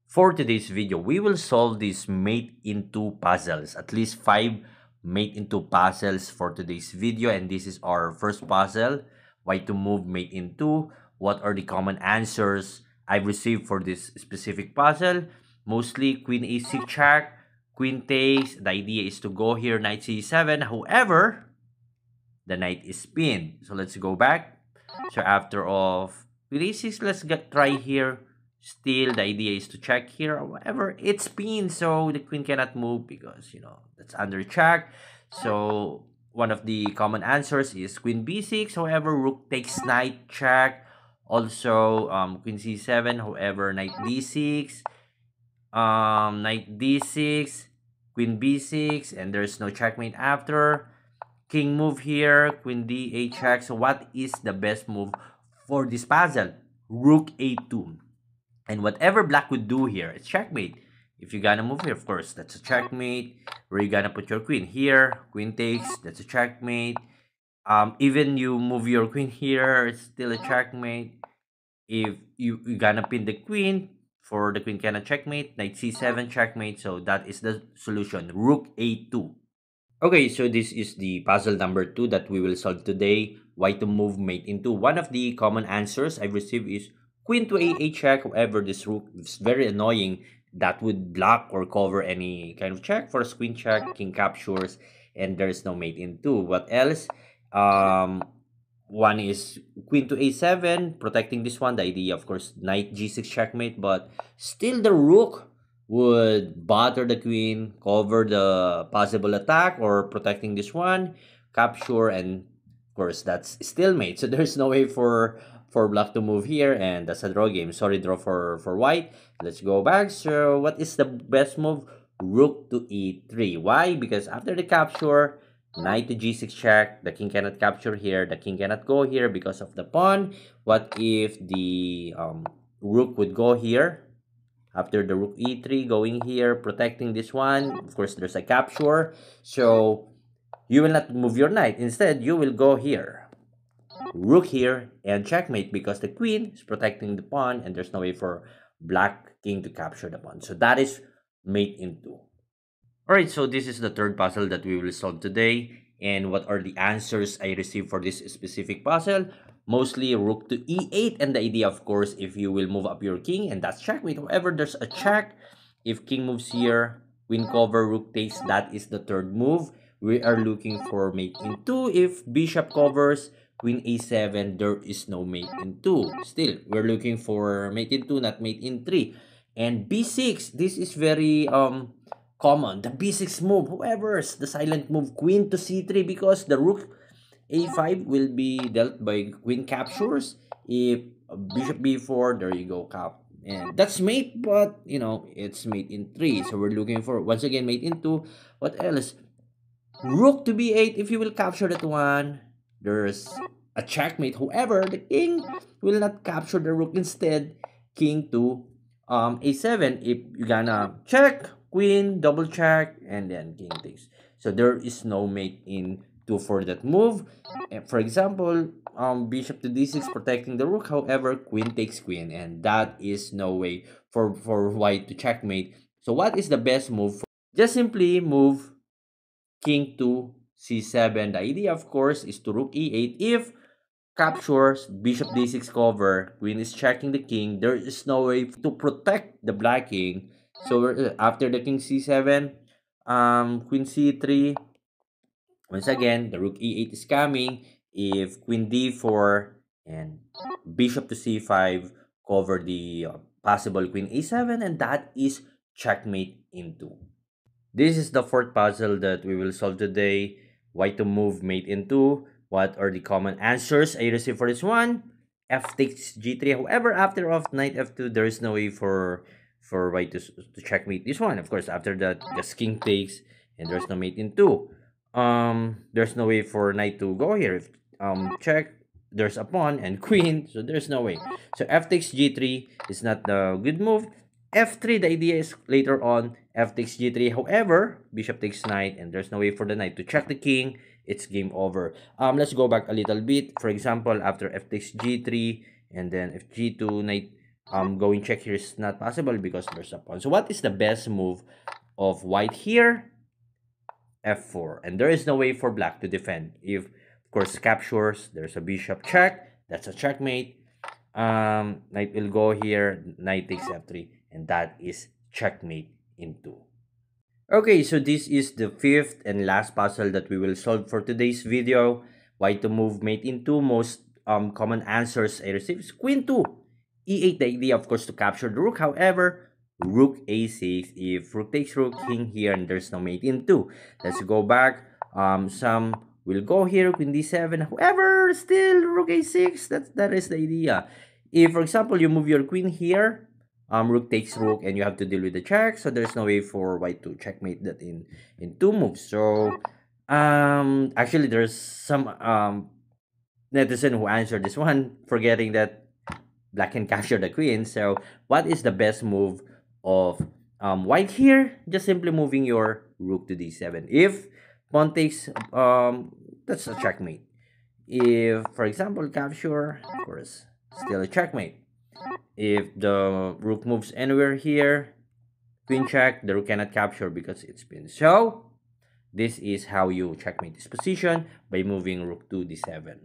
For today's video, we will solve these mate in two puzzles, at least 5 mate in two puzzles for today's video. And this is our first puzzle, why to move mate in two. What are the common answers I've received for this specific puzzle? Mostly queen a6 check, queen takes. The idea is to go here, knight c7. However, the knight is pinned. So let's go back. So after of queen a6, let's try here. Still, the idea is to check here. However, it's pinned, so the queen cannot move because, that's under check. So one of the common answers is queen b6. However, rook takes knight check. Also, queen c7. However, knight d6. Knight d6. Queen b6. And there's no checkmate after. King move here. Queen d8 check. So what is the best move for this puzzle? Rook a2. And whatever black would do here, it's checkmate. If you're gonna move here, of course, that's a checkmate. Where you gonna put your queen? Here, queen takes, that's a checkmate. Even you move your queen here, it's still a checkmate. If you gonna pin the queen, for the queen cannot checkmate, knight c7 checkmate. So that is the solution, rook a2. Okay, so this is the puzzle number 2 that we will solve today. Why to move mate into. One of the common answers I've received is queen to a8 check. However, this rook is very annoying. That would block or cover any kind of check. For a queen check, king captures, and there's no mate in 2. What else? One is queen to a7, protecting this one. The idea, of course, knight g6 checkmate, but still the rook would bother the queen, cover the possible attack, or protecting this one, capture, and of course that's stalemate. So there's no way for black to move here, and that's a draw game. Sorry, draw for white. Let's go back. So what is the best move? Rook to e3. Why? Because after the capture, knight to g6 check, the king cannot capture here, the king cannot go here because of the pawn. What if the rook would go here? After the rook e3, going here, protecting this one. Of course, there's a capture. So you will not move your knight. Instead, you will go here. Rook here and checkmate because the queen is protecting the pawn and there's no way for black king to capture the pawn. So that is mate in two. Alright, so this is the third puzzle that we will solve today. And what are the answers I received for this specific puzzle? Mostly rook to e8, and the idea, of course, if you will move up your king, and that's checkmate. However, there's a check. If king moves here, queen cover, rook takes, that is the third move. We are looking for mate in 2. If bishop covers, queen a7, there is no mate in 2. Still, we're looking for mate in 2, not mate in 3. And b6, this is very common, the b6 move. However, the silent move, queen to c3, because the rook a5 will be dealt by queen captures. If bishop b4, there you go, cap. And that's mate, but it's mate in 3. So we're looking for, once again, mate in 2. What else? Rook to b8. If you will capture that one, there's a checkmate. However, the king will not capture the rook. Instead, king to a7. If you're gonna check, queen, double check, and then king takes. So there is no mate in 2 for that move. For example, bishop to d6 protecting the rook. However, queen takes queen, and that is no way for white to checkmate. So what is the best move? Just simply move king to c7. The idea, of course, is to rook e8. If captures, bishop d6 cover, queen is checking the king, there is no way to protect the black king. So after the king c7, queen c3. Once again, the rook e8 is coming. If queen d4 and bishop to c5 cover the possible queen a7, and that is checkmate in 2. This is the fourth puzzle that we will solve today. Why to move mate in 2. What are the common answers I received for this one? F takes g3. However, after of knight f2, there is no way for white to checkmate this one. Of course, after that, just king takes, and there's no mate in 2. There's no way for knight to go here. If check, there's a pawn and queen, so there's no way. So f takes g3 is not the good move. f3, the idea is later on f takes g3. However, bishop takes knight, and there's no way for the knight to check the king. It's game over. Let's go back a little bit. For example, after f takes g3, and then if g2, knight Going check here is not possible because there's a pawn. So what is the best move of white here? F4. And there is no way for black to defend. If, of course, captures, there's a bishop check. That's a checkmate. Knight will go here. Knight takes F3. And that is checkmate in 2. Okay, so this is the fifth and last puzzle that we will solve for today's video. Why to move mate in 2? Most common answers I received is Queen 2. E8, the idea, of course, to capture the rook. However, rook a6. If rook takes rook, king here, and there's no mate in 2. Let's go back. Some will go here, queen d7. However, still rook a6. That is the idea. If, for example, you move your queen here, rook takes rook, and you have to deal with the check. So there's no way for white to checkmate that in 2 moves. So actually, there's some netizen who answered this one, forgetting that black can capture the queen. So what is the best move of white here? Just simply moving your rook to d7. If pawn takes, that's a checkmate. If, for example, capture, of course, still a checkmate. If the rook moves anywhere here, queen check, the rook cannot capture because it's pinned. So this is how you checkmate this position, by moving rook to d7.